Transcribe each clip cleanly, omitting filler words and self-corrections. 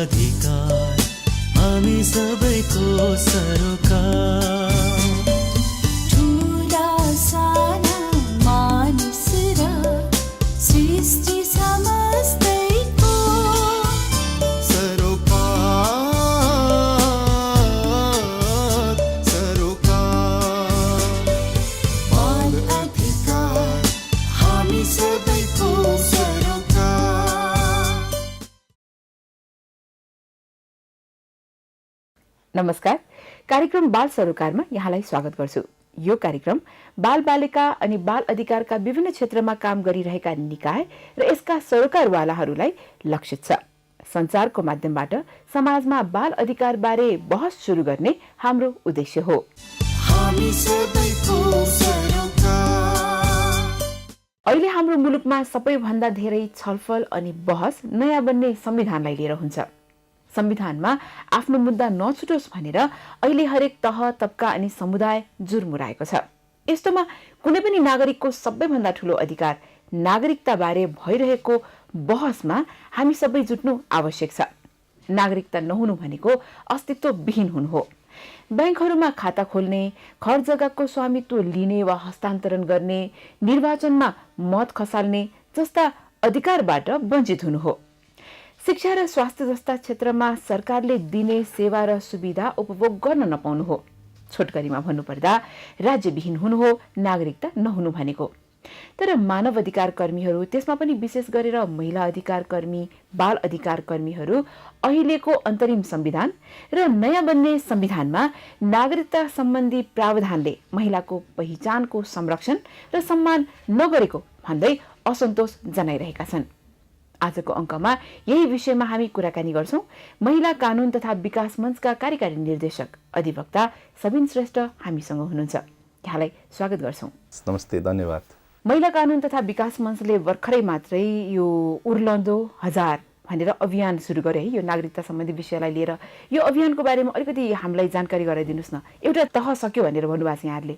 अधिकार हामी सबैको सरोकार ठुला साना मानिस र सृष्टि समस्तैको सरोकार सरोकार बाल अधिकार हामी सबैको सरोकार। नमस्कार, कार्यक्रम बाल सरोकारमा यहाँलाई स्वागत गर्छु। यो कार्यक्रम बाल बालिका अनि बाल अधिकारका विभिन्न क्षेत्रमा काम गरिरहेका निकाय र यसका सरोकारवालाहरूलाई लक्षित छ। संचारको माध्यमबाट समाजमा बाल अधिकार बारे बहस सुरु गर्ने हाम्रो उद्देश्य हो। हामी सबैको सरोकार। अहिले हाम्रो मुलुकमा सबैभन्दा धेरै छलफल अनि बहस नयाँ बन्ने संविधानलाई लिएर हुन्छ। संविधानमा आफ्नो मुद्दा नछुटोस् भनेर अहिले हरेक तह तबका अनि समुदाय जुर्मुराएको छ। यस्तोमा कुनै पनि नागरिकको सबैभन्दा ठूलो अधिकार नागरिकता बारे भइरहेको बहसमा हामी सबै जुट्नु आवश्यक छ। नागरिकता नहुनु भनेको अस्तित्वविहीन हुनु हो। बैंकहरूमा खाता खोल्ने, घर जग्गाको स्वामित्व लिने वा हस्तान्तरण गर्ने, निर्वाचनमा मत खसाल्ने जस्ता अधिकारबाट वञ्चित हुनु हो। शिक्षा र स्वास्थ्य जस्ता क्षेत्रमा सरकारले दिने सेवा र सुविधा उपभोग गर्न नपाउनु हो। छोटकरीमा भन्नुपर्दा राज्यविहीन हुनु हो नागरिकता नहुनु भनेको। तर मानव अधिकार कर्मीहरू, त्यसमा पनि विशेष गरेर महिला अधिकार कर्मी, बाल अधिकार कर्मीहरू अहिलेको अन्तरिम संविधान र नयाँ बन्ने संविधानमा नागरिकता सम्बन्धी प्रावधानले महिलाको पहिचानको संरक्षण र सम्मान नगरेको भन्दै असन्तोष जनाइरहेका छन्। आजको अङ्कमा यही विषयमा हामी कुराकानी गर्छौं। महिला कानून तथा विकास मञ्चका कार्यकारी निर्देशक अधिवक्ता सबिन श्रेष्ठ हामीसँग हुनुहुन्छ। यहाँलाई स्वागत गर्छौं। नमस्ते, धन्यवाद। महिला कानून तथा विकास मञ्चले भर्खरै मात्रै यो उर्लदो हजार भनेर अभियान सुरु गरे है, यो नागरिकता सम्बन्धी विषयलाई लिएर। यो अभियानको बारेमा अलिकति हामीलाई जानकारी गराइदिनुस् न। एउटा तह सक्यो भनेर भन्नुभएको छ यहाँले।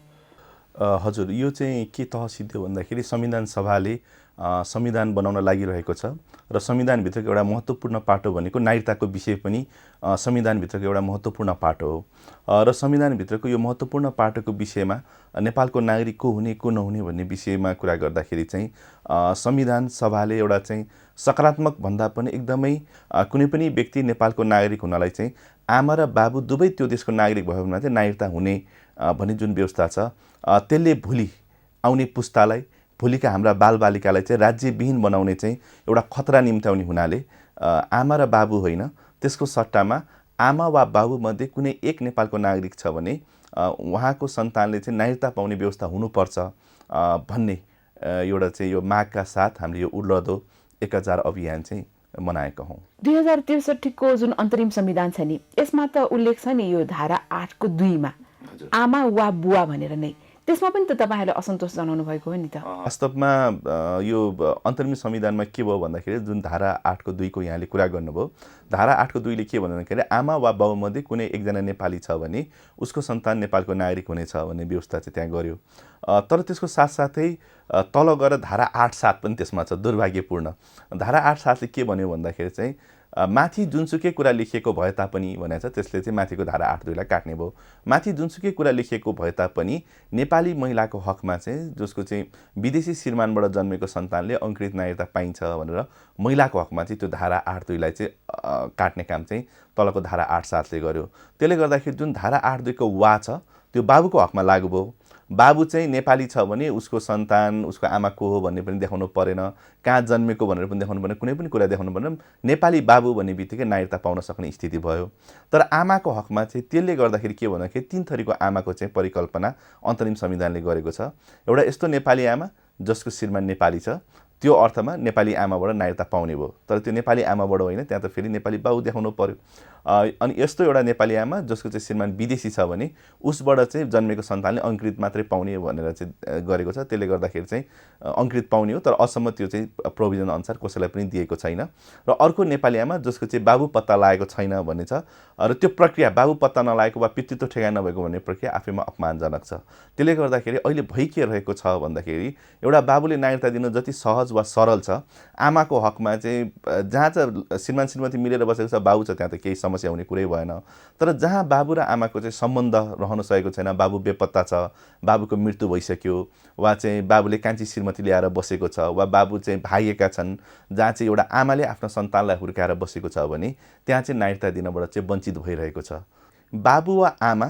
हजुर, यो चाहिँ के तह सिद्धियो भन्दाखेरि संविधान सभाले संविधान बनाउन लागिरहेको छ र संविधानभित्रको एउटा महत्त्वपूर्ण पाटो भनेको नागरिकताको विषय पनि संविधानभित्रको एउटा महत्त्वपूर्ण पाटो हो। र संविधानभित्रको यो महत्त्वपूर्ण पाटोको विषयमा नेपालको नागरिक को हुने को नहुने भन्ने विषयमा कुरा गर्दाखेरि चाहिँ संविधान सभाले एउटा चाहिँ सकारात्मक भन्दा पनि एकदमै कुनै पनि व्यक्ति नेपालको नागरिक हुनलाई चाहिँ आमा र बाबु दुवै त्यो देशको नागरिक भयो भने चाहिँ नागरिकता हुने भन्ने जुन व्यवस्था छ, त्यसले भोलि आउने पुस्तालाई, भोलिका हाम्रा बालबालिकालाई चाहिँ राज्यविहीन बनाउने चाहिँ एउटा खतरा निम्त्याउने हुनाले आमा र बाबु होइन, त्यसको सट्टामा आमा वा बाबुमध्ये कुनै एक नेपालको नागरिक छ भने उहाँको सन्तानले चाहिँ नागरिकता पाउने व्यवस्था हुनुपर्छ भन्ने एउटा चाहिँ यो मागका साथ हामीले यो उर्लदो 1000 अभियान चाहिँ मनाएका हौँ। 2063 को जुन अन्तरिम संविधान छ नि, यसमा त उल्लेख छ नि यो धारा 8 को 2 मा आमा वा बुवा भनेर नै। त्यसमा पनि त तपाईहरुले असन्तोष जनाउनु भएको हो नि त। वास्तवमा यो अन्तरिम संविधानमा के भयो भन्दाखेरि जुन धारा 8 को 2 को यहाँले कुरा गर्नुभयो, धारा 8 को 2 ले के भन्दाखेरि आमा वा बाबु मध्ये कुनै एकजना नेपाली छ भने उसको सन्तान नेपालको नागरिक हुनेछ भन्ने व्यवस्था चाहिँ त्यहाँ गर्यो। तर त्यसको साथसाथै तल गएर धारा 8-7 पनि त्यसमा छ। दुर्भाग्यपूर्ण धारा 8-7 ले के भन्यो भन्दाखेरि चाहिँ माथि जुनसुकै कुरा लेखिएको भए तापनि भनेछ, त्यसले चाहिँ माथिको धारा 8-2 लाई काट्ने भयो। माथि जुनसुकै कुरा लेखिएको भए तापनि नेपाली महिलाको हकमा चाहिँ जसको चाहिँ विदेशी श्रीमानबाट जन्मेको सन्तानले अंकृत नागरिकता पाइन्छ भनेर महिलाको हकमा चाहिँ त्यो धारा 8-2 लाई चाहिँ काट्ने काम चाहिँ तलको धारा 8-7 ले गर्यो। त्यसले गर्दाखेरि जुन धारा 8-2 को वा छ त्यो बाबुको हकमा लागू भयो। बाबु चाहिँ नेपाली छ भने उसको सन्तान, उसको आमा को हो भन्ने पनि देखाउनु परेन, कहाँ जन्मेको भनेर पनि देखाउनु परेन, कुनै पनि कुरा देखाउनु परेन। नेपाली बाबु भन्ने बित्तिकै नागरिकता पाउन सक्ने स्थिति भयो। तर आमाको हकमा चाहिँ त्यसले गर्दाखेरि के भन्दाखेरि 3 थरीको आमाको चाहिँ परिकल्पना अन्तरिम संविधानले गरेको छ। एउटा यस्तो नेपाली आमा जसको श्रीमान नेपाली छ, त्यो अर्थमा नेपाली आमाबाट नागरिकता पाउने भयो। तर त्यो नेपाली आमाबाट होइन, त्यहाँ त फेरि नेपाली बाबु देखाउनु पर्यो। अनि यस्तो एउटा नेपाली आमा जसको चाहिँ श्रीमान विदेशी छ भने उसबाट चाहिँ जन्मेको सन्तानले अङ्कृत मात्रै पाउने भनेर चाहिँ गरेको छ। त्यसले गर्दाखेरि चाहिँ अङ्कृत पाउने हो, तर अझसम्म त्यो चाहिँ प्रोभिजन अनुसार कसैलाई पनि दिएको छैन। र अर्को नेपाली आमा जसको चाहिँ बाबु पत्ता लागेको छैन भन्ने छ, र त्यो प्रक्रिया बाबु पत्ता नलागेको वा पितृत्व ठेगाना नभएको भन्ने प्रक्रिया आफैमा अपमानजनक छ। त्यसले गर्दाखेरि अहिले भइ के रहेको छ भन्दाखेरि एउटा बाबुले नागरिकता दिन जति सहज वा सरल छ, आमाको हकमा चाहिँ जहाँ चाहिँ श्रीमान श्रीमती मिलेर बसेको छ बाबु छ त्यहाँ त केही समस्या हुने कुरै भएन। तर जहाँ बाबु र आमाको चाहिँ सम्बन्ध रहन सकेको छैन, बाबु बेपत्ता छ, बाबुको मृत्यु भइसक्यो, वा चाहिँ बाबुले कान्छी श्रीमती ल्याएर बसेको छ, वा बाबु चाहिँ भागिएका छन्, जहाँ चाहिँ एउटा आमाले आफ्नो सन्तानलाई हुर्काएर बसेको छ भने त्यहाँ चाहिँ नागरिकता दिनबाट चाहिँ वञ्चित भइरहेको छ। बाबु वा आमा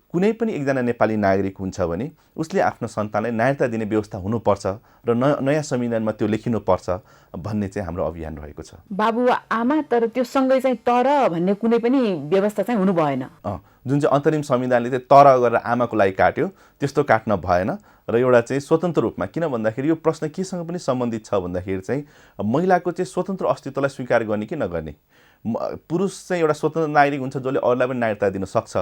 कुनै पनि एकजना नेपाली नागरिक हुन्छ भने उसले आफ्नो सन्तानलाई नागरिकता दिने व्यवस्था हुनुपर्छ र नयाँ संविधानमा त्यो लेखिनुपर्छ भन्ने चाहिँ हाम्रो अभियान रहेको छ। बाबु वा आमा, तर त्यो सँगै चाहिँ तर भन्ने कुनै पनि व्यवस्था चाहिँ हुनु भएन। जुन चाहिँ अन्तरिम संविधानले चाहिँ तर गरेर आमाको लागि काट्यो त्यस्तो काट्न भएन। र एउटा चाहिँ स्वतन्त्र रूपमा, किन भन्दाखेरि यो प्रश्न केसँग पनि सम्बन्धित छ भन्दाखेरि चाहिँ महिलाको चाहिँ स्वतन्त्र अस्तित्वलाई स्वीकार गर्ने कि नगर्ने। पुरुष चाहिँ एउटा स्वतन्त्र नागरिक हुन्छ जसले अरूलाई पनि नागरिकता दिन सक्छ,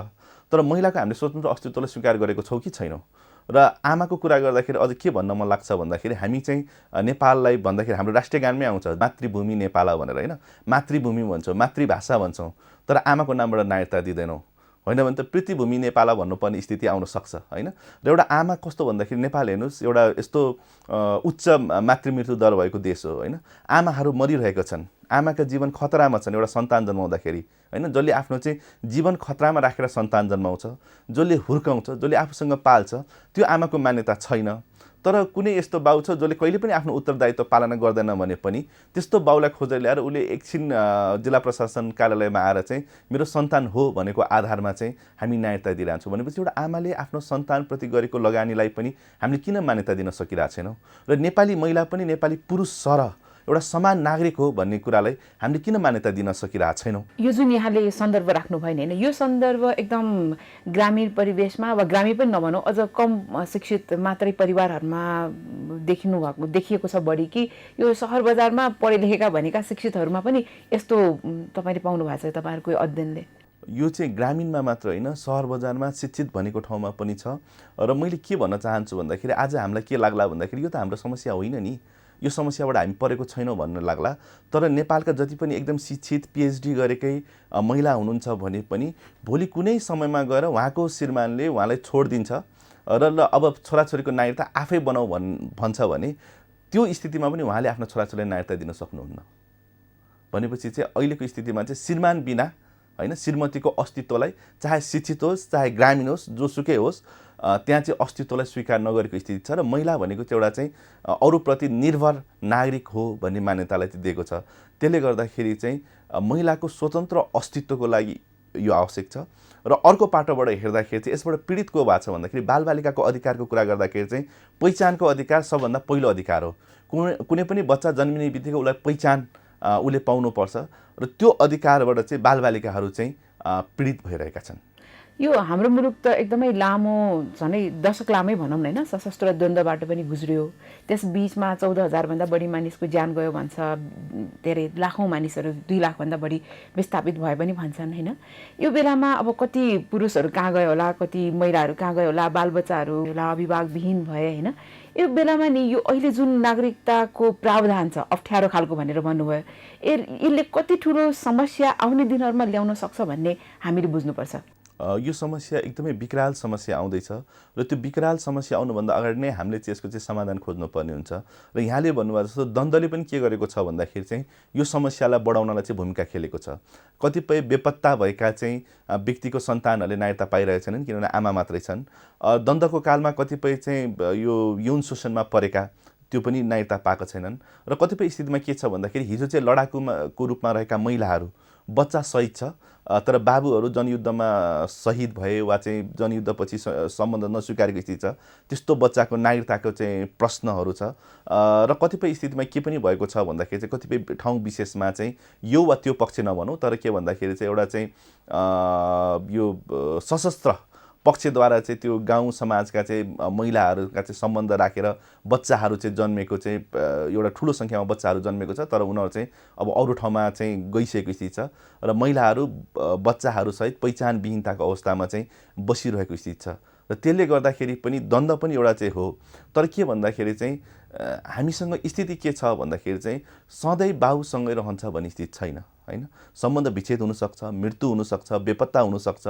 तर महिलाको हामीले स्वतन्त्र अस्तित्वलाई स्वीकार गरेको छौँ कि छैनौँ। र आमाको कुरा गर्दाखेरि अझ के भन्न मन लाग्छ भन्दाखेरि हामी चाहिँ नेपाललाई भन्दाखेरि हाम्रो राष्ट्रिय गानमै आउँछ मातृभूमि नेपाल भनेर, होइन, मातृभूमि भन्छौँ, मातृभाषा भन्छौँ, तर आमाको नामबाट नागरिकता दिँदैनौँ। होइन भने त पृथ्वीभूमि नेपाल भन्नुपर्ने स्थिति आउन सक्छ, होइन। र एउटा आमा कस्तो भन्दाखेरि नेपाल हेर्नुहोस् एउटा यस्तो उच्च मातृमृत्यु दर भएको देश हो, होइन। आमाहरू मरिरहेका छन्, आमाका जीवन खतरामा छन् एउटा सन्तान जन्माउँदाखेरि, होइन। जसले आफ्नो चाहिँ जीवन खतरामा राखेर सन्तान जन्माउँछ, जसले हुर्काउँछ, जसले आफूसँग पाल्छ, त्यो आमाको मान्यता छैन। तर कुनै यस्तो बाउ छ जसले कहिले पनि आफ्नो उत्तरदायित्व पालना गर्दैन भने पनि त्यस्तो बाउलाई खोजेर ल्याएर उसले एकछिन जिल्ला प्रशासन कार्यालयमा आएर चाहिँ मेरो सन्तान हो भनेको आधारमा चाहिँ हामी नागरिकता दिइरहन्छौँ भनेपछि एउटा आमाले आफ्नो सन्तानप्रति गरेको लगानीलाई पनि हामीले किन मान्यता दिन सकिरहेको छैनौँ। र नेपाली महिला पनि नेपाली पुरुष सरह एउटा समान नागरिक हो भन्ने कुरालाई हामीले किन मान्यता दिन सकिरहेको छैनौँ। यो जुन यहाँले सन्दर्भ राख्नु भयो नि, होइन, यो सन्दर्भ एकदम ग्रामीण परिवेशमा वा ग्रामीण पनि नभनौँ, अझ कम शिक्षित मात्रै परिवारहरूमा देखिएको छ बढी कि यो सहर बजारमा पढे लेखेका भनेका शिक्षितहरूमा पनि यस्तो तपाईँले पाउनु भएको छ तपाईँहरूको अध्ययनले? यो चाहिँ ग्रामीणमा मात्र होइन, सहर बजारमा शिक्षित भनेको ठाउँमा पनि छ। र मैले के भन्न चाहन्छु भन्दाखेरि आज हामीलाई के लाग्ला भन्दाखेरि यो त हाम्रो समस्या होइन नि, यो समस्याबाट हामी परेको छैनौँ भन्न लाग्ला। तर नेपालका जति पनि एकदम शिक्षित पिएचडी गरेकै महिला हुनुहुन्छ भने पनि भोलि कुनै समयमा गएर उहाँको श्रीमानले उहाँलाई छोडिदिन्छ र अब छोराछोरीको नागरिकता आफै बनाऊ भन्छ भने त्यो स्थितिमा पनि उहाँले आफ्नो छोराछोरीलाई नागरिकता दिन सक्नुहुन्न। भनेपछि चाहिँ अहिलेको स्थितिमा चाहिँ श्रीमान बिना, होइन, श्रीमतीको अस्तित्वलाई चाहे शिक्षित होस् चाहे ग्रामीण होस् जोसुकै होस् त्यहाँ चाहिँ अस्तित्वलाई स्वीकार नगरेको स्थिति छ। र महिला भनेको चाहिँ एउटा चाहिँ अरूप्रति निर्भर नागरिक हो भन्ने मान्यतालाई चाहिँ दिएको छ। त्यसले गर्दाखेरि चाहिँ महिलाको स्वतन्त्र अस्तित्वको लागि यो आवश्यक छ। र अर्को पाटोबाट हेर्दाखेरि चाहिँ यसबाट पीडित को भएको छ भन्दाखेरि बालबालिकाको अधिकारको कुरा गर्दाखेरि चाहिँ पहिचानको अधिकार सबभन्दा पहिलो अधिकार हो। कुनै पनि बच्चा जन्मिने बित्तिकै उसलाई पहिचान उसले पाउनुपर्छ र त्यो अधिकारबाट चाहिँ बालबालिकाहरू चाहिँ पीडित भइरहेका छन्। यो हाम्रो मुलुक त एकदमै लामो, झनै दशक लामै भनौँ न, होइन, सशस्त्र द्वन्द्वबाट पनि गुज्रियो। त्यस बिचमा 14,000 भन्दा बढी मानिसको ज्यान गयो भन्छ, धेरै लाखौँ मानिसहरू 2 लाखभन्दा बढी विस्थापित भए पनि भन्छन्, होइन। यो बेलामा अब कति पुरुषहरू कहाँ गयो होला, कति महिलाहरू कहाँ गयो होला, बालबच्चाहरू होला अभिभावकविहीन भए, होइन। यो बेलामा नि यो अहिले जुन नागरिकताको प्रावधान छ अप्ठ्यारो खालको भनेर भन्नुभयो, यसले कति ठुलो समस्या आउने दिनहरूमा ल्याउन सक्छ भन्ने हामीले बुझ्नुपर्छ। यो समस्या एकदमै विकराल समस्या आउँदैछ र त्यो विकराल समस्या आउनुभन्दा अगाडि नै हामीले चाहिँ यसको चाहिँ समाधान खोज्नुपर्ने हुन्छ। र यहाँले भन्नुभएको जस्तो द्वन्द्वले पनि के गरेको छ भन्दाखेरि चाहिँ यो समस्यालाई बढाउनलाई चाहिँ भूमिका खेलेको छ। कतिपय बेपत्ता भएका चाहिँ व्यक्तिको सन्तानहरूले नागरिकता पाइरहेका छैनन् किनभने आमा मात्रै छन्। द्वन्द्वको कालमा कतिपय चाहिँ यो यौन शोषणमा परेका त्यो पनि नागरिकता पाएका छैनन्। र कतिपय स्थितिमा के छ भन्दाखेरि हिजो चाहिँ लडाकुको रूपमा रहेका महिलाहरू बच्चा सहिद छ तर बाबुहरू जनयुद्धमा शहीद भए वा चाहिँ जनयुद्धपछि सम्बन्ध नस्वीकारेको स्थिति छ, त्यस्तो बच्चाको नागरिकताको चाहिँ प्रश्नहरू छ। र कतिपय स्थितिमा के पनि भएको छ भन्दाखेरि चाहिँ कतिपय ठाउँ विशेषमा चाहिँ यो वा त्यो पक्ष नभनौँ, तर के भन्दाखेरि चाहिँ एउटा चाहिँ यो सशस्त्र पक्षद्वारा चाहिँ त्यो गाउँ समाजका चाहिँ महिलाहरूका चाहिँ सम्बन्ध राखेर बच्चाहरू चाहिँ जन्मेको चाहिँ एउटा ठुलो सङ्ख्यामा बच्चाहरू जन्मेको छ, तर उनीहरू चाहिँ अब अरू ठाउँमा चाहिँ गइसकेको स्थिति छ र महिलाहरू बच्चाहरूसहित पहिचानविहीनताको अवस्थामा चाहिँ बसिरहेको स्थिति छ र त्यसले गर्दाखेरि पनि द्वन्द्व पनि एउटा चाहिँ हो। तर के भन्दाखेरि चाहिँ हामीसँग स्थिति के छ भन्दाखेरि चाहिँ सधैँ बाहुसँगै रहन्छ भन्ने स्थिति छैन, होइन। सम्बन्ध विच्छेद हुनसक्छ, मृत्यु हुनसक्छ, बेपत्ता हुनसक्छ,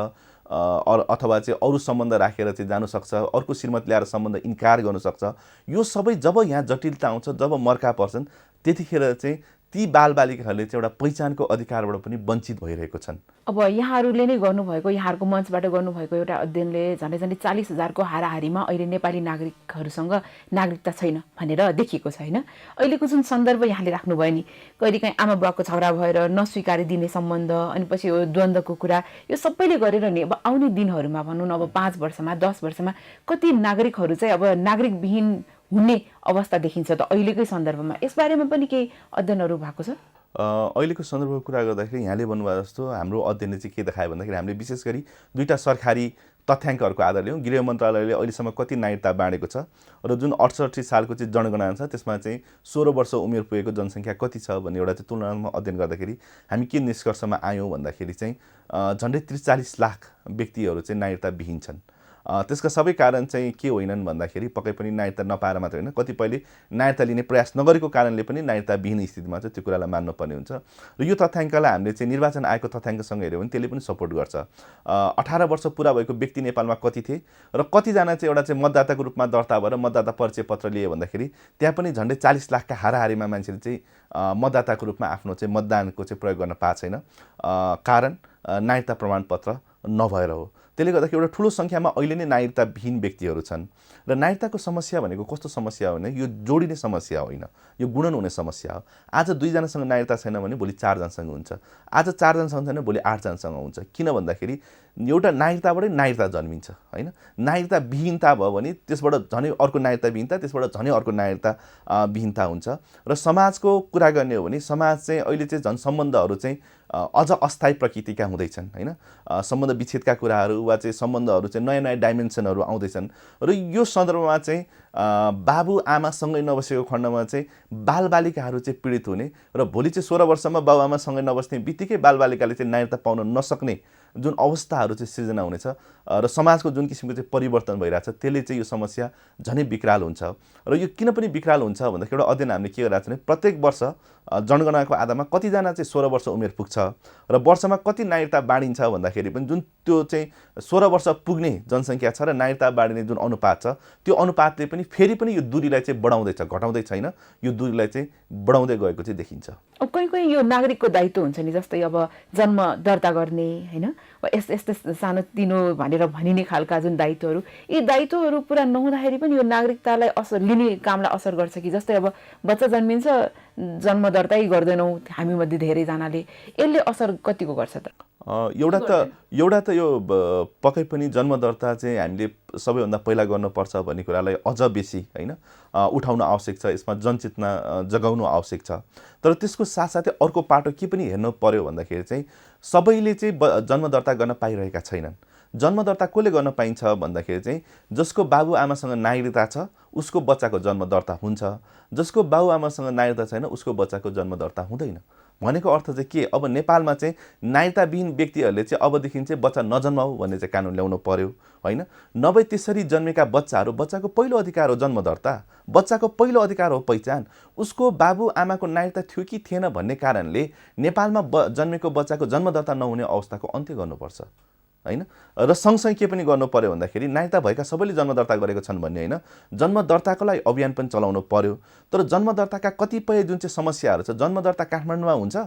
अथवा चाहिँ अरू सम्बन्ध राखेर चाहिँ जानुसक्छ, अर्को श्रीमत ल्याएर सम्बन्ध इन्कार गर्नुसक्छ। यो सबै जब यहाँ जटिलता आउँछ, जब मर्का पर्छन्, त्यतिखेर चाहिँ ती बालबालिकाहरूले चाहिँ एउटा पहिचानको अधिकारबाट पनि वञ्चित भइरहेको छन्। अब यहाँहरूले नै गर्नुभएको, यहाँहरूको मञ्चबाट गर्नुभएको एउटा अध्ययनले झन्डै 40,000को हाराहारीमा अहिले नेपाली नागरिकहरूसँग नागरिकता छैन भनेर देखिएको छ, होइन। अहिलेको जुन सन्दर्भ यहाँले राख्नुभयो नि, कहिलेकाहीँ आमा बुवाको झगडा भएर नस्वीकारी दिने सम्बन्ध, अनि पछि यो द्वन्द्वको कुरा, यो सबैले गरेर नि अब आउने दिनहरूमा भनौँ न, अब 5 वर्षमा 10 वर्षमा कति नागरिकहरू चाहिँ अब नागरिकविहीन हुने अवस्था देखिन्छ त अहिलेकै सन्दर्भमा? यसबारेमा पनि केही अध्ययनहरू भएको छ? अहिलेको सन्दर्भको कुरा गर्दाखेरि यहाँले भन्नुभयो जस्तो हाम्रो अध्ययनले चाहिँ के देखायो भन्दाखेरि हामीले विशेष गरी 2टा सरकारी तथ्याङ्कहरूको आधार लियौँ। गृह मन्त्रालयले अहिलेसम्म कति नागरिकता बाँडेको छ र जुन 68 सालको चाहिँ जनगणना छ त्यसमा चाहिँ 16 वर्ष उमेर पुगेको जनसङ्ख्या कति छ भन्ने एउटा चाहिँ तुलनात्मक अध्ययन गर्दाखेरि हामी के निष्कर्षमा आयौँ भन्दाखेरि चाहिँ झन्डै 43-40 लाख व्यक्तिहरू चाहिँ नागरिकता विहीन छन्। त्यसका सबै कारण चाहिँ के होइनन् भन्दाखेरि पक्कै पनि नागरिकता नपाएर मात्र होइन, कतिपयले नागरिकता लिने प्रयास नगरेको कारणले पनि नागरिकता विहीन स्थितिमा चाहिँ त्यो कुरालाई मान्नुपर्ने हुन्छ। र यो तथ्याङ्कलाई हामीले चाहिँ निर्वाचन आयोगको तथ्याङ्कसँग हेऱ्यौँ भने त्यसले पनि सपोर्ट गर्छ। 18 वर्ष पुरा भएको व्यक्ति नेपालमा कति थिए र कतिजना चाहिँ एउटा चाहिँ मतदाताको रूपमा दर्ता भएर मतदाता परिचय पत्र लिए भन्दाखेरि त्यहाँ पनि झन्डै 40 लाखका हाराहारीमा मान्छेले चाहिँ मतदाताको रूपमा आफ्नो चाहिँ मतदानको चाहिँ प्रयोग गर्न पाएको छैन। कारण नागरिकता प्रमाणपत्र नभएर हो। त्यसले गर्दाखेरि एउटा ठुलो सङ्ख्यामा अहिले नै नागरिकता विहीन व्यक्तिहरू छन्। र नागरिकताको समस्या भनेको कस्तो समस्या हो भने यो जोडिने समस्या होइन, यो गुणन हुने समस्या हो। आज 2 जनासँग नागरिकता छैन भने भोलि 4 जनासँग हुन्छ, आज 4 जनासँग छैन भोलि 8 जनासँग हुन्छ। किन भन्दाखेरि एउटा नागरिकताबाटै नागरिकता जन्मिन्छ, होइन। नागरिकता विहीनता भयो भने त्यसबाट झनै अर्को नागरिकता विहीनता, त्यसबाट झनै अर्को नागरिकता विहीनता हुन्छ। र समाजको कुरा गर्ने हो भने समाज चाहिँ अहिले चाहिँ झन् सम्बन्धहरू चाहिँ अझ अस्थायी प्रकृतिका हुँदैछन्, होइन। सम्बन्ध विच्छेदका कुराहरू वा चाहिँ सम्बन्धहरू चाहिँ नयाँ नयाँ डाइमेन्सनहरू आउँदैछन्। र यो सन्दर्भमा चाहिँ बाबुआमासँगै नबसेको खण्डमा चाहिँ बालबालिकाहरू चाहिँ पीडित हुने र भोलि चाहिँ 16 वर्षमा बाबुआमासँगै नबस्ने बित्तिकै बालबालिकाले चाहिँ नागरिकता पाउन नसक्ने जुन अवस्थाहरू चाहिँ सृजना हुनेछ र समाजको जुन किसिमको चाहिँ परिवर्तन भइरहेछ त्यसले चाहिँ यो समस्या झनै विकराल हुन्छ। र यो किन पनि विकराल हुन्छ भन्दाखेरि एउटा अध्ययन हामीले के गरिरहेको छ भने प्रत्येक वर्ष जनगणनाको आधारमा कतिजना चाहिँ 16 वर्ष उमेर पुग्छ र वर्षमा कति नागरिकता बाँडिन्छ भन्दाखेरि पनि जुन त्यो चाहिँ 16 वर्ष पुग्ने जनसङ्ख्या छ र नागरिकता बाँडिने जुन अनुपात छ त्यो अनुपातले पनि फेरि पनि यो दूरीलाई चाहिँ बढाउँदैछ, घटाउँदै छैन, यो दूरीलाई चाहिँ बढाउँदै गएको चाहिँ देखिन्छ। अब कहीँ यो नागरिकको दायित्व हुन्छ नि, जस्तै अब जन्म दर्ता गर्ने, होइन, यस्तै सानोतिनो भनेर भनिने खालका जुन दायित्वहरू, यी दायित्वहरू पुरा नहुँदाखेरि पनि यो नागरिकतालाई असर लिने कामलाई असर गर्छ कि? जस्तै अब बच्चा जन्मिन्छ, जन्म दर्तै गर्दैनौँ हामी मध्ये धेरैजनाले, यसले असर कतिको गर्छ त? एउटा त यो पक्कै पनि जन्म दर्ता चाहिँ हामीले सबैभन्दा पहिला गर्नुपर्छ भन्ने कुरालाई अझ बेसी, होइन, उठाउन आवश्यक छ। यसमा जनचेतना जगाउनु आवश्यक छ। तर त्यसको साथसाथै अर्को पाटो के पनि हेर्नु पर्यो भन्दाखेरि चाहिँ सबैले चाहिँ जन्म दर्ता गर्न पाइरहेका छैनन्। जन्म दर्ता कसले गर्न पाइन्छ भन्दाखेरि चाहिँ जसको बाबुआमासँग नागरिकता छ उसको बच्चाको जन्म दर्ता हुन्छ, जसको बाबुआमासँग नागरिकता छैन उसको बच्चाको जन्म दर्ता हुँदैन। भनेको अर्थ चाहिँ के, अब नेपालमा चाहिँ नागरिकताविहीन व्यक्तिहरूले चाहिँ अबदेखि चाहिँ बच्चा नजन्माऊ भन्ने चाहिँ कानुन ल्याउनु पर्यो, होइन। नभए त्यसरी जन्मेका बच्चाको पहिलो अधिकार हो जन्म दर्ता, बच्चाको पहिलो अधिकार हो पहिचान। उसको बाबुआमाको नागरिकता थियो कि थिएन भन्ने कारणले नेपालमा जन्मेको बच्चाको जन्म दर्ता नहुने अवस्थाको अन्त्य गर्नुपर्छ, होइन। र सँगसँगै के पनि गर्नु पर्यो भन्दाखेरि नागरिकता भएका सबैले जन्म दर्ता गरेको छन् भन्ने होइन, जन्म दर्ताको लागि अभियान पनि चलाउनु पर्यो। तर जन्म दर्ताका कतिपय जुन चाहिँ समस्याहरू छ, जन्म दर्ता काठमाडौँमा हुन्छ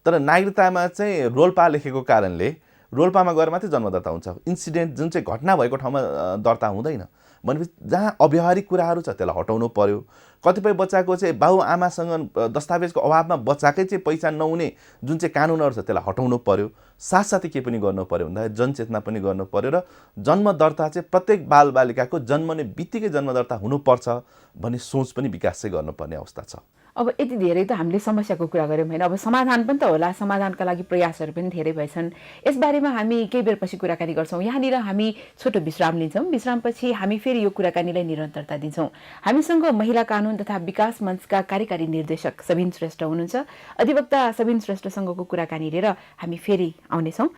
तर नागरिकतामा चाहिँ रोल्पा लेखेको कारणले रोल्पामा गएर मात्रै जन्म दर्ता हुन्छ, इन्सिडेन्ट जुन चाहिँ घटना भएको ठाउँमा दर्ता हुँदैन। भनेपछि जहाँ अव्यावहारिक कुराहरू छ त्यसलाई हटाउनु पर्यो। कतिपय बच्चाको चाहिँ बाबुआमासँग दस्तावेजको अभावमा बच्चाकै चाहिँ पहिचान नहुने जुन चाहिँ कानुनहरू छ त्यसलाई हटाउनु पर्यो। साथसाथै के पनि गर्नु पर्यो भन्दा जनचेतना पनि गर्नु पर्यो र जन्म दर्ता चाहिँ प्रत्येक बालबालिकाको जन्मने बित्तिकै जन्म दर्ता हुनुपर्छ भन्ने सोच पनि विकास चाहिँ गर्नुपर्ने अवस्था छ। अब यति धेरै त हामीले समस्याको कुरा गऱ्यौँ होइन, अब समाधान पनि त होला, समाधानका लागि प्रयासहरू पनि धेरै भएछन्। यसबारेमा हामी केही बेरपछि कुराकानी गर्छौँ। यहाँनिर हामी छोटो विश्राम लिन्छौँ। विश्रामपछि हामी फेरि यो कुराकानीलाई निरन्तरता दिन्छौँ। हामीसँग महिला कानुन तथा विकास मञ्चका कार्यकारी निर्देशक सबिन श्रेष्ठ हुनुहुन्छ। अधिवक्ता सबिन श्रेष्ठसँगको कुराकानी लिएर हामी फेरि आउनेछौँ।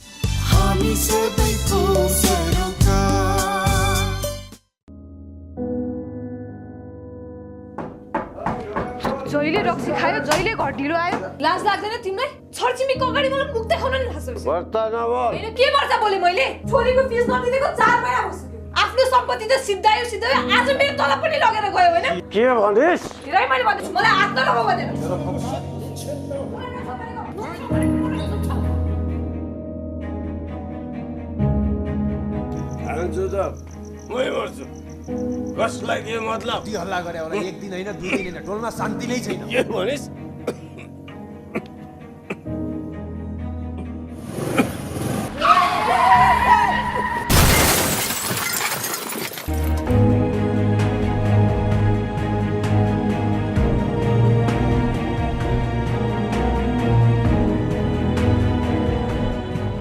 हामी सबैको सरोकार। जहिले रक्सी खायो, जहिले घर ढिलो आयो, लाज लाग्दैन तिमीलाई? छरछिमेकीको अगाडि मलाई मुख देखाउन नि थाहा वर्ता नभो। हैन के वर्ता बोले मैले? छोरीको फिस नदिएको 4 महिना भइसक्यो। आफ्नो सम्पत्ति त सिद्धायो, आज मेरो तलब पनि लगेर गयो हैन? के भनिस्? तिरै मैले भनेछु, मलाई हात नलगाऊ भनेर। हान्छु त मै मर्छु। कसलाई के मतलब? ती हल्ला गरे होला, एक दिन होइन, 2 दिन होइन, टोलमा शान्ति नै छैन। के भनिस्?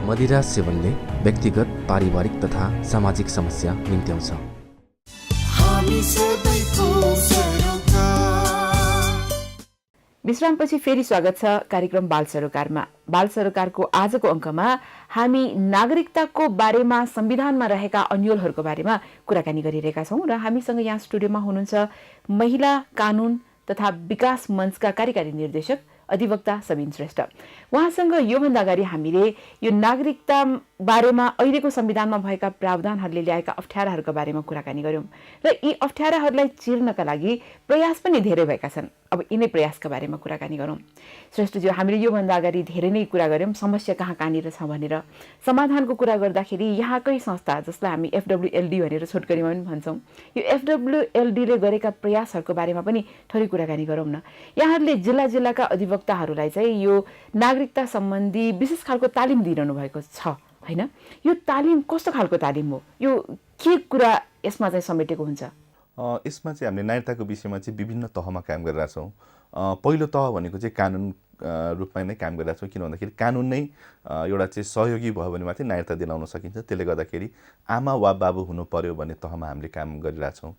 मदिरा सेवनले व्यक्तिगत, पारिवारिक तथा सामाजिक समस्या निम्त्याउँछ। हामी सबैको सरोकार। विश्रामपछि फेरि स्वागत छ कार्यक्रम बाल सरोकारमा। बाल सरोकारको आजको अङ्कमा हामी नागरिकताको बारेमा संविधानमा रहेका अन्योलहरूको बारेमा कुराकानी गरिरहेका छौँ र हामीसँग यहाँ स्टुडियोमा हुनुहुन्छ महिला कानुन तथा विकास मञ्चका कार्यकारी निर्देशक अधिवक्ता सबिन श्रेष्ठ। उहाँसँग योभन्दा अगाडि हामीले यो नागरिकता बारेमा अहिलेको संविधानमा भएका प्रावधानहरूले ल्याएका अप्ठ्याराहरूका बारेमा कुराकानी गऱ्यौँ र यी अप्ठ्याराहरूलाई चिर्नका लागि प्रयास पनि धेरै भएका छन्। अब यिनै प्रयासका बारेमा कुराकानी गरौँ। श्रेष्ठज्यू, हामीले योभन्दा अगाडि धेरै नै कुरा गऱ्यौँ समस्या कहाँ कहाँनिर छ भनेर। समाधानको कुरा गर्दाखेरि यहाँकै संस्था जसलाई हामी FWLD भनेर छोटकरीमा पनि भन्छौँ, यो FWLDले गरेका प्रयासहरूको बारेमा पनि थोरै कुराकानी गरौँ न। यहाँहरूले जिल्ला जिल्लाका अधिवक्ताहरूलाई चाहिँ यो नागरिकता सम्बन्धी विशेष खालको तालिम दिइरहनु भएको छ होइन? यो तालिम कस्तो खालको तालिम हो? यो के कुरा यसमा चाहिँ समेटेको हुन्छ? यसमा चाहिँ हामीले नागरिकताको विषयमा चाहिँ विभिन्न तहमा काम गरिरहेछौँ। पहिलो तह भनेको चाहिँ कानुन रूपमा नै काम गरिरहेछौँ। किन भन्दाखेरि कानुन नै एउटा चाहिँ सहयोगी भयो भने मात्रै नागरिकता दिलाउन सकिन्छ। त्यसले गर्दाखेरि आमा वा बाबु हुनु पर्यो भन्ने तहमा हामीले काम गरिरहेछौँ।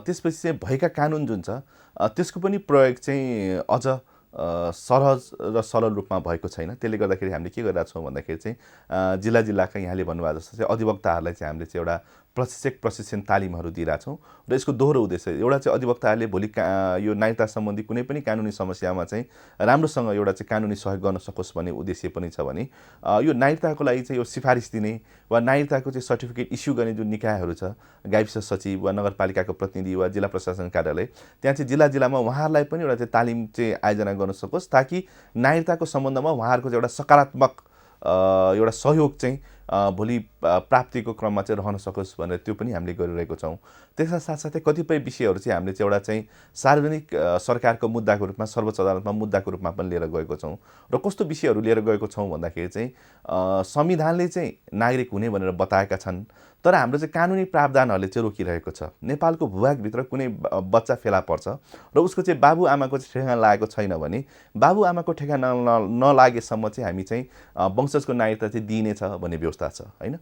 त्यसपछि चाहिँ भएका कानुन जुन छ त्यसको पनि प्रयोग चाहिँ अझ सहज र सरल रूपमा भएको छैन। त्यसले गर्दाखेरि हामीले के गरिरहेको छौँ भन्दाखेरि चाहिँ जिल्ला जिल्लाका यहाँले भन्नुभएको जस्तो चाहिँ अधिवक्ताहरूलाई चाहिँ हामीले चाहिँ एउटा प्रशिक्षण तालिमहरू दिइरहेछौँ र यसको दोहोरो उद्देश्य एउटा चाहिँ अधिवक्ताहरूले भोलि यो नागरिकता सम्बन्धी कुनै पनि कानुनी समस्यामा चाहिँ राम्रोसँग एउटा चाहिँ कानुनी सहयोग गर्न सकोस् भन्ने उद्देश्य पनि छ भने यो नागरिकताको लागि चाहिँ यो सिफारिस दिने वा नागरिकताको चाहिँ सर्टिफिकेट इस्यु गर्ने जुन निकायहरू छ, गाविस सचिव वा नगरपालिकाको प्रतिनिधि वा जिल्ला प्रशासन कार्यालय, त्यहाँ चाहिँ जिल्ला जिल्लामा उहाँहरूलाई पनि एउटा चाहिँ तालिम चाहिँ आयोजना गर्न सकोस् ताकि नागरिकताको सम्बन्धमा उहाँहरूको चाहिँ एउटा सकारात्मक एउटा सहयोग चाहिँ भोलि प्राप्तिको क्रममा चाहिँ रहन सकोस् भनेर त्यो पनि हामीले गरिरहेको छौँ। त्यसका साथसाथै कतिपय विषयहरू चाहिँ हामीले चाहिँ एउटा चाहिँ सार्वजनिक सरकारको मुद्दाको रूपमा सर्वोच्च अदालतमा मुद्दाको रूपमा पनि लिएर गएको छौँ। र कस्तो विषयहरू लिएर गएको छौँ भन्दाखेरि चाहिँ संविधानले चाहिँ नागरिक हुने भनेर बताएका छन्, तर हाम्रो चाहिँ कानुनी प्रावधानहरूले चाहिँ रोकिरहेको छ। नेपालको भूभागभित्र कुनै बच्चा फेला पर्छ र उसको चाहिँ बाबुआमाको चाहिँ ठेगाना लागेको छैन भने बाबुआमाको ठेगाना नलागेसम्म चाहिँ हामी चाहिँ वंशजको नागरिकता चाहिँ दिइनेछ भन्ने व्यवस्था छ होइन?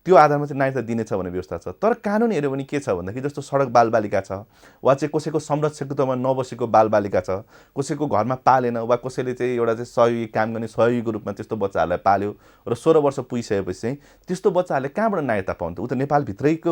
त्यो आधारमा चाहिँ नागरिकता दिनेछ भन्ने व्यवस्था छ। तर कानुन हेऱ्यो भने के छ भन्दाखेरि जस्तो सडक बालबालिका छ वा चाहिँ कसैको संरक्षकत्वमा नबसेको बालबालिका छ, कसैको घरमा पालेन वा कसैले चाहिँ एउटा चाहिँ सहयोगी काम गर्ने सहयोगीको रूपमा त्यस्तो बच्चाहरूलाई पाल्यो र 16 वर्ष पुगिसकेपछि चाहिँ त्यस्तो बच्चाहरूले कहाँबाट नागरिकता पाउँछ? ऊ त नेपालभित्रैको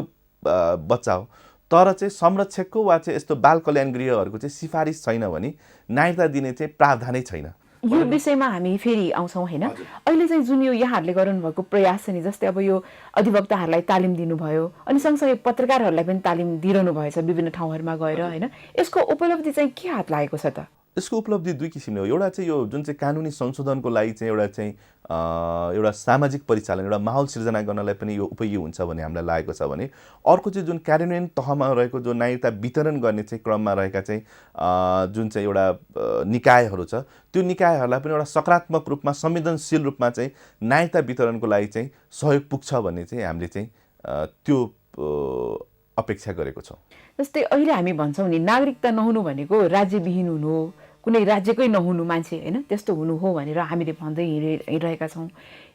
बच्चा हो। तर चाहिँ संरक्षकको वा चाहिँ यस्तो बाल कल्याण गृहहरूको चाहिँ सिफारिस छैन भने नागरिकता दिने चाहिँ प्रावधानै छैन। यो विषयमा हामी फेरि आउँछौँ होइन? अहिले चाहिँ जुन यो यहाँहरूले गर्नुभएको प्रयास छ नि, जस्तै अब यो अधिवक्ताहरूलाई तालिम दिनुभयो अनि सँगसँगै पत्रकारहरूलाई पनि तालिम दिइरहनु भएछ विभिन्न ठाउँहरूमा गएर होइन? यसको उपलब्धि चाहिँ के हात लागेको छ त? यसको उपलब्धि दुई किसिमले हो। एउटा चाहिँ यो जुन चाहिँ कानुनी संशोधनको लागि चाहिँ एउटा सामाजिक परिचालन, एउटा माहौल सिर्जना गर्नलाई पनि यो उपयोगी हुन्छ भन्ने हामीलाई लागेको छ भने अर्को चाहिँ जुन कार्यान्वयन तहमा रहेको जो नागरिकता वितरण गर्ने चाहिँ क्रममा रहेका चाहिँ जुन चाहिँ एउटा निकायहरू छ त्यो निकायहरूलाई पनि एउटा सकारात्मक रूपमा संवेदनशील रूपमा चाहिँ नागरिकता वितरणको लागि चाहिँ सहयोग पुग्छ भन्ने चाहिँ हामीले चाहिँ त्यो अपेक्षा गरेको छौँ। जस्तै अहिले हामी भन्छौँ नि नागरिकता नहुनु भनेको राज्यविहीन हुनु हो, कुनै राज्यकै नहुनु मान्छे होइन, त्यस्तो हुनु हो भनेर हामीले भन्दै हिँडिरहेका छौँ।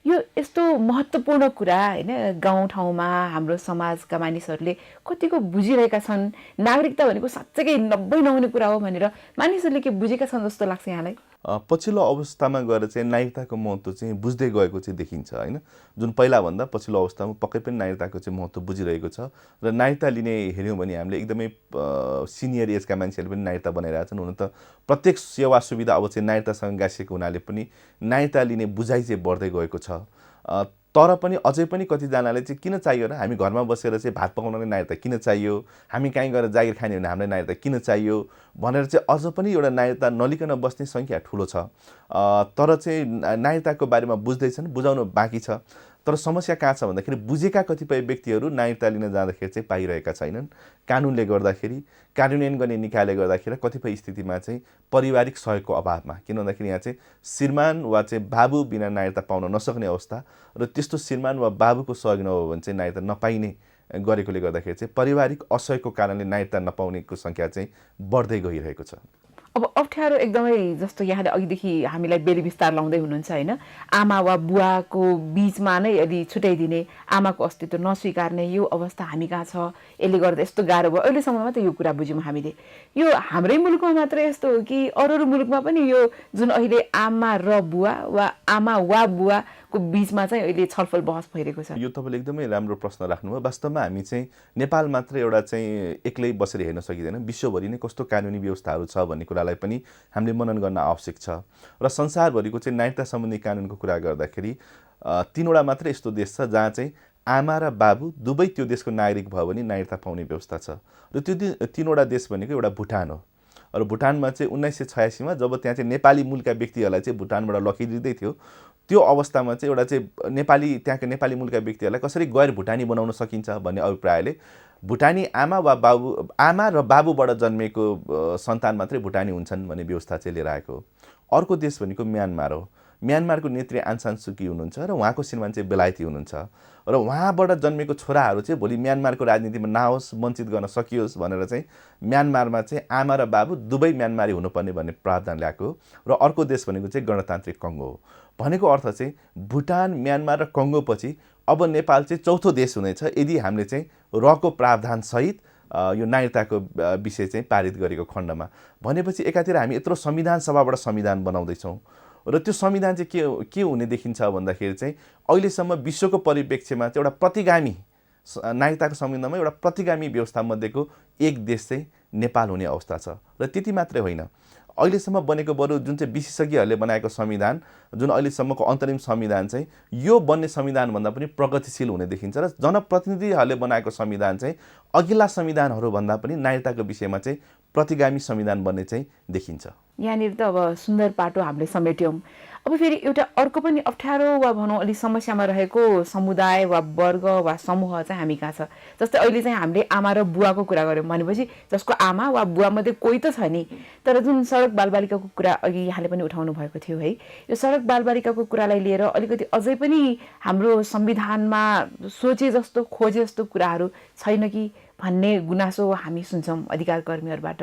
यो यस्तो महत्त्वपूर्ण कुरा होइन गाउँठाउँमा हाम्रो समाजका मानिसहरूले कतिको बुझिरहेका छन्? नागरिकता भनेको साँच्चै नब्बे नहुने कुरा हो भनेर मानिसहरूले के बुझेका छन् जस्तो लाग्छ यहाँलाई? पछिल्लो अवस्थामा गएर चाहिँ नागरिकताको महत्त्व चाहिँ बुझ्दै गएको चाहिँ देखिन्छ होइन। जुन पहिलाभन्दा पछिल्लो अवस्थामा पक्कै पनि नागरिकताको चाहिँ महत्त्व बुझिरहेको छ। र नागरिकता लिने हेऱ्यौँ भने हामीले एकदमै सिनियर एजका मान्छेहरूले पनि नागरिकता बनाइरहेका छन्। हुन त प्रत्येक सेवा सुविधा अब चाहिँ नागरिकतासँग गाँसिएको हुनाले पनि नागरिकता लिने बुझाइ चाहिँ बढ्दै गएको छ। तर पनि अझै पनि कतिजनाले चाहिँ किन चाहियो र हामी घरमा बसेर चाहिँ भात पकाउनलाई नागरिकता किन चाहियो, हामी कहीँ गएर जागिर खाने भने हामीलाई नागरिकता किन चाहियो भनेर चाहिँ अझ पनि एउटा नागरिकता नलिकन बस्ने सङ्ख्या ठुलो छ। तर चाहिँ नागरिकताको बारेमा बुझ्दैछन्, बुझाउनु बाँकी छ। तर समस्या कहाँ छ भन्दाखेरि बुझेका कतिपय व्यक्तिहरू नागरिकता लिन जाँदाखेरि चाहिँ पाइरहेका छैनन्। कानुनले गर्दाखेरि, कार्यान्वयन गर्ने निकायले गर्दाखेरि कतिपय स्थितिमा चाहिँ पारिवारिक सहयोगको अभावमा, किन भन्दाखेरि यहाँ चाहिँ श्रीमान वा चाहिँ बाबु बिना नागरिकता पाउन नसक्ने अवस्था र त्यस्तो श्रीमान वा बाबुको सहयोग नभयो भने चाहिँ नागरिकता नपाइने गरेकोले गर्दाखेरि चाहिँ पारिवारिक असहयोगको कारणले नागरिकता नपाउनेको सङ्ख्या चाहिँ बढ्दै गइरहेको छ। अब अप्ठ्यारो एकदमै जस्तो यहाँले अघिदेखि हामीलाई बेली विस्तार लाउँदै हुनुहुन्छ होइन, आमा वा बुवाको बिचमा नै यदि छुट्याइदिने, आमाको अस्तित्व नस्वीकार्ने यो अवस्था हामी कहाँ छ, यसले गर्दा यस्तो गाह्रो भयो। अहिलेसम्म मात्रै यो कुरा बुझ्यौँ हामीले। यो हाम्रै मुलुकमा मात्रै यस्तो हो कि अरू मुलुकमा पनि यो जुन अहिले आमा र बुवा वा आमा वा बुवाको बिचमा चाहिँ अहिले छलफल बहस भइरहेको छ? यो तपाईँले एकदमै राम्रो प्रश्न राख्नुभयो। वास्तवमा हामी चाहिँ नेपाल मात्र एउटा चाहिँ एक्लै बसेर हेर्न सकिँदैन, विश्वभरि नै कस्तो कानुनी व्यवस्थाहरू छ भन्ने कुरालाई पनि हामीले मनन गर्न आवश्यक छ। र संसारभरिको चाहिँ नागरिकता सम्बन्धी कानुनको कुरा गर्दाखेरि 3वटा मात्रै यस्तो देश छ जहाँ चाहिँ आमा र बाबु दुवै त्यो देशको नागरिक भयो भने नागरिकता पाउने व्यवस्था छ। र त्यो 3वटा देश भनेको एउटा भुटान हो। र भुटानमा चाहिँ 1986मा जब त्यहाँ चाहिँ नेपाली मूलका व्यक्तिहरूलाई चाहिँ भुटानबाट लगिदिँदै थियो, त्यो अवस्थामा चाहिँ एउटा चाहिँ त्यहाँका नेपाली मूलका व्यक्तिहरूलाई कसरी गैर भुटानी बनाउन सकिन्छ भन्ने अभिप्रायले भुटानी आमा र बाबुबाट जन्मेको सन्तान मात्रै भुटानी हुन्छन् भन्ने व्यवस्था चाहिँ लिएर आएको हो। अर्को देश भनेको म्यानमार हो। म्यानमारको नेत्री आङ सान सू की हुनुहुन्छ र उहाँको श्रीमान चाहिँ बेलायती हुनुहुन्छ र उहाँबाट जन्मेको छोराहरू चाहिँ भोलि म्यानमारको राजनीतिमा नआओस्, वञ्चित गर्न सकियोस् भनेर चाहिँ म्यानमारमा चाहिँ आमा र बाबु दुवै म्यानमारी हुनुपर्ने भन्ने प्रावधान ल्याएको हो। र अर्को देश भनेको चाहिँ गणतान्त्रिक कङ्गो हो। भनेको अर्थ चाहिँ भुटान, म्यानमार र कङ्गो पछि अब नेपाल चाहिँ चौथो देश हुनेछ यदि हामीले चाहिँ रको प्रावधानसहित यो नागरिकताको विषय चाहिँ पारित गरेको खण्डमा। भनेपछि एकातिर हामी यत्रो संविधान सभाबाट संविधान बनाउँदैछौँ र त्यो संविधान चाहिँ के हुने देखिन्छ भन्दाखेरि चाहिँ अहिलेसम्म विश्वको परिप्रेक्ष्यमा चाहिँ एउटा प्रतिगामी नागरिकताको संविधानमा एउटा प्रतिगामी व्यवस्था मध्येको एक देश चाहिँ नेपाल हुने अवस्था छ। र त्यति मात्रै होइन, अहिलेसम्म बनेको बरु जुन चाहिँ विशेषज्ञहरूले बनाएको संविधान, जुन अहिलेसम्मको अन्तरिम संविधान चाहिँ यो बन्ने संविधानभन्दा पनि प्रगतिशील हुने देखिन्छ र जनप्रतिनिधिहरूले बनाएको संविधान चाहिँ अघिल्ला संविधानहरूभन्दा पनि नागरिकताको विषयमा चाहिँ प्रतिगामी संविधान बन्ने चाहिँ देखिन्छ। यहाँनिर त अब सुन्दर पाटो हामीले समेट्यौँ। अब फेरि एउटा अर्को पनि अप्ठ्यारो वा भनौँ अलिक समस्यामा रहेको समुदाय वा वर्ग वा समूह चाहिँ हामी कहाँ छ? जस्तै अहिले चाहिँ हामीले आमा र बुवाको कुरा गऱ्यौँ भनेपछि जसको आमा वा बुवामध्ये कोही त छ नि, तर जुन सडक बालबालिकाको कुरा अघि यहाँले पनि उठाउनु भएको थियो है, यो सडक बालबालिकाको कुरालाई लिएर अलिकति अझै पनि हाम्रो संविधानमा सोचे जस्तो खोजे जस्तो कुराहरू छैन कि भन्ने गुनासो हामी सुन्छौँ अधिकार कर्मीहरूबाट।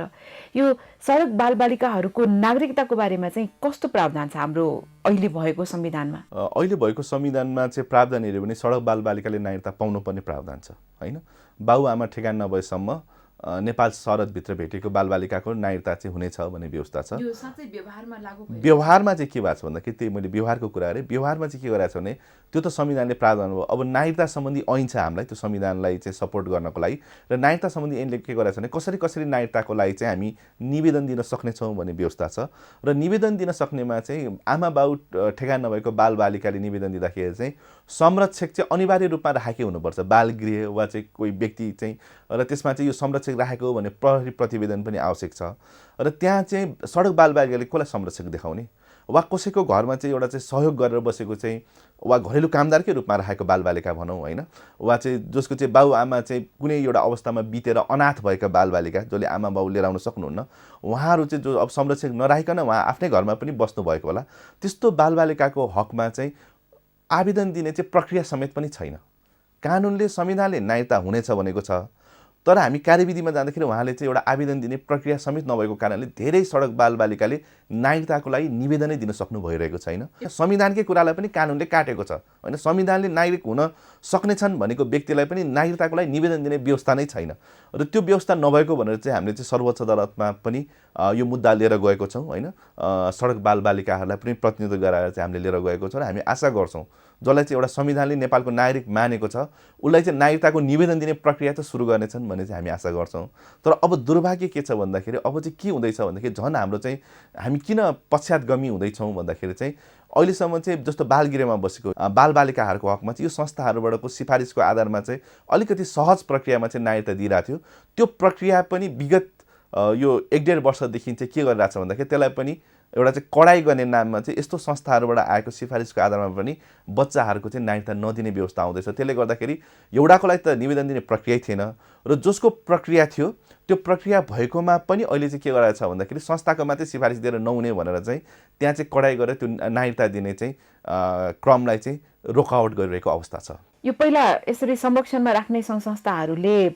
यो सडक बालबालिकाहरूको नागरिकताको बारेमा चाहिँ कस्तो प्रावधान छ हाम्रो अहिले भएको संविधानमा? अहिले भएको संविधानमा चाहिँ प्रावधान हेऱ्यो भने सडक बालबालिकाले नागरिकता पाउनुपर्ने प्रावधान छ होइन। बाबुआमा ठेगान नभएसम्म नेपाल सरहदभित्र भेटेको बालबालिकाको नागरिकता चाहिँ हुनेछ भन्ने व्यवस्था छ। यो साँच्चै व्यवहारमा लागू भयो? व्यवहारमा चाहिँ के भएको छ भन्दाखेरि त्यही मैले व्यवहारको कुरा गरेँ। व्यवहारमा चाहिँ के गरेको छ भने त्यो त संविधानले प्रावधान भयो। अब नागरिकता सम्बन्धी ऐन छ हामीलाई त्यो संविधानलाई चाहिँ सपोर्ट गर्नको लागि, र नागरिकता सम्बन्धी ऐनले के गरेको छ भने कसरी नागरिकताको लागि चाहिँ हामी निवेदन दिन सक्नेछौँ भन्ने व्यवस्था छ। र निवेदन दिन सक्नेमा चाहिँ आमा बाउ ठेगान नभएको बालबालिकाले निवेदन दिँदाखेरि चाहिँ संरक्षक चाहिँ अनिवार्य रूपमा राखेकै हुनुपर्छ, बालगृह वा चाहिँ कोही व्यक्ति चाहिँ, र त्यसमा चाहिँ यो संरक्षक राखेको भने प्रहरी प्रतिवेदन पनि आवश्यक छ। र त्यहाँ चाहिँ सडक बालबालिकाले कसलाई संरक्षक देखाउने वा कसैको घरमा चाहिँ एउटा चाहिँ सहयोग गरेर बसेको चाहिँ वा घरेलु कामदारकै रूपमा राखेको बालबालिका भनौँ होइन, वा चाहिँ जसको चाहिँ बाबुआमा चाहिँ कुनै एउटा अवस्थामा बितेर अनाथ भएका बालबालिका जसले आमा बाउ लिएर आउन सक्नुहुन्न, उहाँहरू चाहिँ जो अब संरक्षक नराखिकन उहाँ आफ्नै घरमा पनि बस्नुभएको होला, त्यस्तो बालबालिकाको हकमा चाहिँ आवेदन दिने चाहिँ प्रक्रिया समेत पनि छैन। कानुनले संविधानले नागरिकता हुनेछ भनेको छ, तर हामी कार्यविधिमा जाँदाखेरि उहाँले चाहिँ एउटा आवेदन दिने प्रक्रिया समेत नभएको कारणले धेरै सडक बालबालिकाले नागरिकताको लागि निवेदनै दिन सक्नु भइरहेको छैन। संविधानकै कुरालाई पनि कानुनले काटेको छ होइन। संविधानले नागरिक हुन सक्नेछन् भनेको व्यक्तिलाई पनि नागरिकताको लागि निवेदन दिने व्यवस्था नै छैन र त्यो व्यवस्था नभएको भनेर चाहिँ हामीले चाहिँ सर्वोच्च अदालतमा पनि यो मुद्दा लिएर गएको छौँ होइन। सडक बालबालिकाहरूलाई पनि प्रतिनिधित्व गराएर चाहिँ हामीले लिएर गएको छौँ र हामी आशा गर्छौँ जसलाई चाहिँ एउटा संविधानले नेपालको नागरिक मानेको छ उसलाई चाहिँ नागरिकताको निवेदन दिने प्रक्रिया चाहिँ सुरु गर्नेछन् भन्ने चाहिँ हामी आशा गर्छौँ। तर अब दुर्भाग्य के छ भन्दाखेरि अब चाहिँ के हुँदैछ भन्दाखेरि झन् हाम्रो चाहिँ हामी किन पश्चातगामी हुँदैछौँ भन्दाखेरि चाहिँ अहिलेसम्म चाहिँ जस्तो बालगृहमा बसेको बालबालिकाहरूको हकमा चाहिँ यो संस्थाहरूबाटको सिफारिसको आधारमा चाहिँ अलिकति सहज प्रक्रियामा चाहिँ नागरिकता दिइरहेको थियो। त्यो प्रक्रिया पनि विगत यो 1-1.5 वर्षदेखि चाहिँ के गरिरहेको छ भन्दाखेरि त्यसलाई पनि एउटा चाहिँ कडाइ गर्ने नाममा चाहिँ यस्तो संस्थाहरूबाट आएको सिफारिसको आधारमा पनि बच्चाहरूको चाहिँ नागरिकता नदिने व्यवस्था आउँदैछ। त्यसले गर्दाखेरि एउटाको लागि त निवेदन दिने प्रक्रिया थिएन र जसको प्रक्रिया थियो त्यो प्रक्रिया भएकोमा पनि अहिले चाहिँ के गराएको छ भन्दाखेरि संस्थाको मात्रै सिफारिस दिएर नहुने भनेर चाहिँ त्यहाँ चाहिँ कडाइ गरेर त्यो नागरिकता दिने चाहिँ क्रमलाई चाहिँ रोकावट गरिरहेको अवस्था छ। यो पहिला यसरी संरक्षणमा राख्ने सङ्घ संस्थाहरूले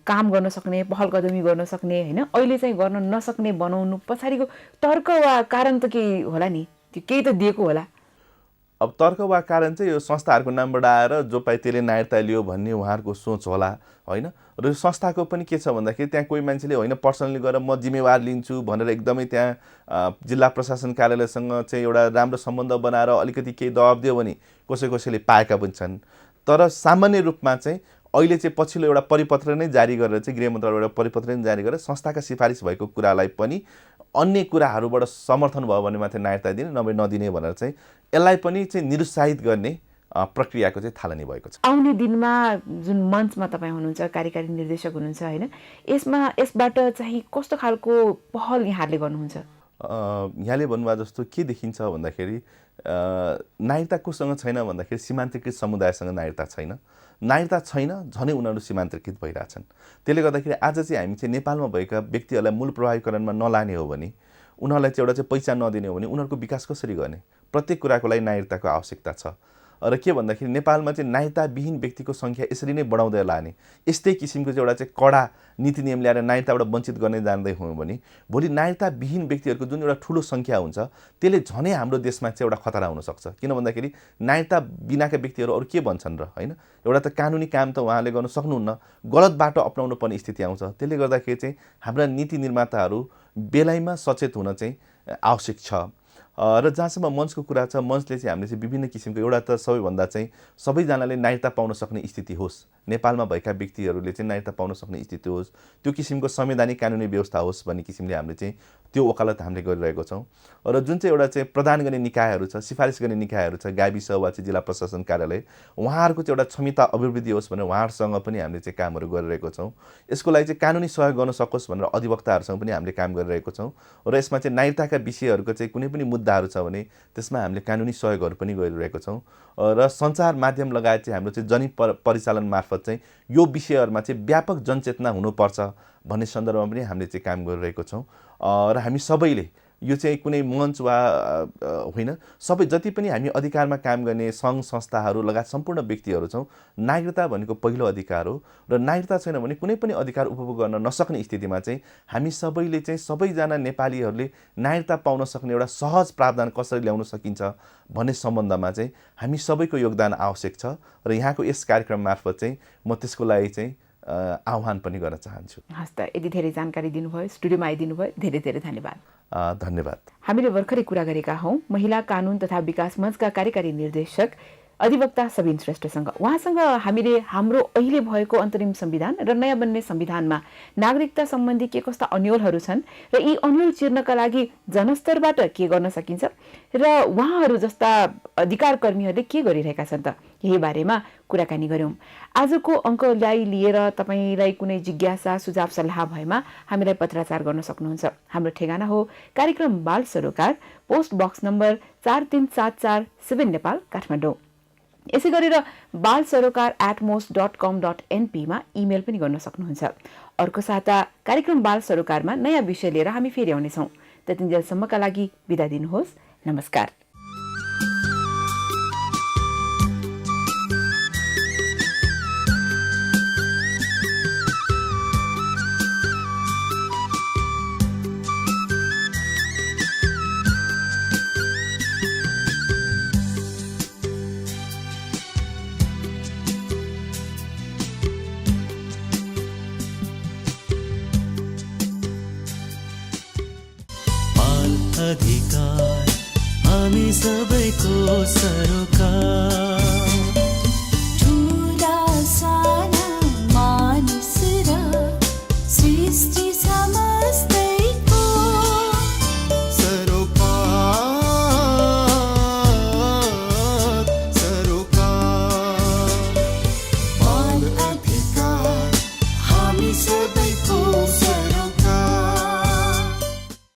काम गर्न सक्ने पहल कदमी गर्न सक्ने होइन अहिले चाहिँ गर्न नसक्ने बनाउनु पछाडिको तर्क वा कारण त केही होला नि, त्यो केही त दिएको होला। अब तर्क वा कारण चाहिँ यो संस्थाहरूको नामबाट आएर जो पाए त्यसले नागरिकता लियो भन्ने उहाँहरूको सोच होला होइन। र यो संस्थाको पनि के छ भन्दाखेरि त्यहाँ कोही मान्छेले होइन पर्सनली गएर म जिम्मेवार लिन्छु भनेर एकदमै त्यहाँ जिल्ला प्रशासन कार्यालयसँग चाहिँ एउटा राम्रो सम्बन्ध बनाएर अलिकति केही दबाब दियो भने कसैले पाएका पनि छन्। तर सामान्य रूपमा चाहिँ अहिले चाहिँ पछिल्लो एउटा परिपत्र नै जारी गरेर चाहिँ गृह मन्त्रालयबाट एउटा परिपत्र नै जारी गरेर संस्थाका सिफारिस भएको कुरालाई पनि अन्य कुराहरूबाट समर्थन भयो भने मात्रै नागरिकता दिने नभए नदिने भनेर चाहिँ यसलाई पनि चाहिँ निरुत्साहित गर्ने प्रक्रियाको चाहिँ थालनी भएको छ। आउने दिनमा जुन मञ्चमा तपाईँ हुनुहुन्छ, कार्यकारी निर्देशक हुनुहुन्छ होइन, यसबाट चाहिँ कस्तो खालको पहल यहाँहरूले गर्नुहुन्छ? यहाँले भन्नुभयो जस्तो के देखिन्छ भन्दाखेरि नागरिकता कोसँग छैन भन्दाखेरि सीमान्तकृत समुदायसँग नागरिकता छैन। नागरिकता छैन झनै उनीहरू सीमान्तकृत भइरहेछन्। त्यसले गर्दाखेरि आज चाहिँ हामी चाहिँ नेपालमा भएका व्यक्तिहरूलाई मूल प्रभावीकरणमा नलाने हो भने उनीहरूलाई चाहिँ एउटा चाहिँ पहिचान नदिने हो भने उनीहरूको विकास कसरी गर्ने? प्रत्येक कुराको लागि नागरिकताको आवश्यकता छ। र के भन्दाखेरि नेपालमा चाहिँ नागरिकताविहीन व्यक्तिको सङ्ख्या यसरी नै बढाउँदै लाने यस्तै किसिमको चाहिँ एउटा चाहिँ कडा नीति नियम ल्याएर नागरिकताबाट वञ्चित गर्ने जाँदै हो भने भोलि नागरिकताविहीन व्यक्तिहरूको जुन एउटा ठुलो सङ्ख्या हुन्छ त्यसले झनै हाम्रो देशमा चाहिँ एउटा खतरा हुनसक्छ। किन भन्दाखेरि नागरिकता बिनाका व्यक्तिहरू अरू के भन्छन् र होइन। एउटा त कानुनी काम त उहाँले गर्न सक्नुहुन्न, गलत बाटो अपनाउनु पर्ने स्थिति आउँछ। त्यसले गर्दाखेरि चाहिँ हाम्रा नीति निर्माताहरू बेलैमा सचेत हुन चाहिँ आवश्यक छ। र जहाँसम्म मञ्चको कुरा छ, मञ्चले चाहिँ हामीले चाहिँ विभिन्न किसिमको एउटा त सबैभन्दा चाहिँ सबैजनाले नागरिकता पाउन सक्ने स्थिति होस्, नेपालमा भएका व्यक्तिहरूले चाहिँ नागरिकता पाउन सक्ने स्थिति होस्, त्यो किसिमको संवैधानिक कानुनी व्यवस्था होस् भन्ने किसिमले हामीले चाहिँ त्यो वकालत हामीले गरिरहेको छौँ। र जुन चाहिँ एउटा चाहिँ प्रदान गर्ने निकायहरू छ, सिफारिस गर्ने निकायहरू छ, गाविस वा चाहिँ जिल्ला प्रशासन कार्यालय, उहाँहरूको चाहिँ एउटा क्षमता अभिवृद्धि होस् भनेर उहाँहरूसँग पनि हामीले चाहिँ कामहरू गरिरहेको छौँ। यसको लागि चाहिँ कानुनी सहयोग गर्न सकोस् भनेर अधिवक्ताहरूसँग पनि हामीले काम गरिरहेको छौँ। र यसमा चाहिँ नागरिकताका विषयहरूको चाहिँ कुनै पनि मुद्दाहरू छ भने त्यसमा हामीले कानुनी सहयोगहरू पनि गरिरहेको छौँ। र सञ्चार माध्यम लगायत चाहिँ हाम्रो चाहिँ परिचालन मार्फत चाहिँ यो विषयहरूमा चाहिँ व्यापक जनचेतना हुनुपर्छ भन्ने सन्दर्भमा पनि हामीले चाहिँ काम गरिरहेको छौँ। र हामी सबैले यो चाहिँ कुनै मञ्च वा होइन, सबै जति पनि हामी अधिकारमा काम गर्ने सङ्घ संस्थाहरू लगायत सम्पूर्ण व्यक्तिहरू छौँ, नागरिकता भनेको पहिलो अधिकार हो र नागरिकता छैन भने कुनै पनि अधिकार उपभोग गर्न नसक्ने स्थितिमा चाहिँ हामी सबैले चाहिँ सबैजना नेपालीहरूले नागरिकता पाउन सक्ने एउटा सहज प्रावधान कसरी ल्याउन सकिन्छ भन्ने सम्बन्धमा चाहिँ हामी सबैको योगदान आवश्यक छ। र यहाँको यस कार्यक्रम मार्फत चाहिँ म त्यसको लागि चाहिँ आह्वान पनि गर्न चाहन्छु। हस् त, यति धेरै जानकारी दिनुभयो, स्टुडियोमा आइदिनु भयो, धेरै धेरै धन्यवाद। धन्यवाद। हामीले भर्खरै कुरा गरेका हौँ महिला कानुन तथा विकास मञ्चका कार्यकारी निर्देशक अधिवक्ता सबिन श्रेष्ठसँग। उहाँसँग हामीले हाम्रो अहिले भएको अन्तरिम संविधान र नयाँ बन्ने संविधानमा नागरिकता सम्बन्धी के कस्ता अन्योलहरू छन् र यी अन्योल चिर्नका लागि जनस्तरबाट के गर्न सकिन्छ र उहाँहरू जस्ता अधिकार कर्मीहरूले के गरिरहेका छन् त, यही बारेमा कुराकानी गऱ्यौँ। आजको अङ्कलाई लिएर तपाईँलाई कुनै जिज्ञासा सुझाव सल्लाह भएमा हामीलाई पत्राचार गर्न सक्नुहुन्छ। हाम्रो ठेगाना हो कार्यक्रम बाल सरोकार, post box number 4377 Nepal, Kathmandu. यसै गरेर balsarocar@most.com.np मा इमेल पनि गर्न सक्नुहुन्छ। अर्को साता कार्यक्रम बाल सरोकारमा नयाँ विषय लिएर हामी फेरि आउनेछौँ। त्यतिन्जेलसम्मका लागि बिदा दिनुहोस्। नमस्कार। अधिकार हामी सबैको सरोकार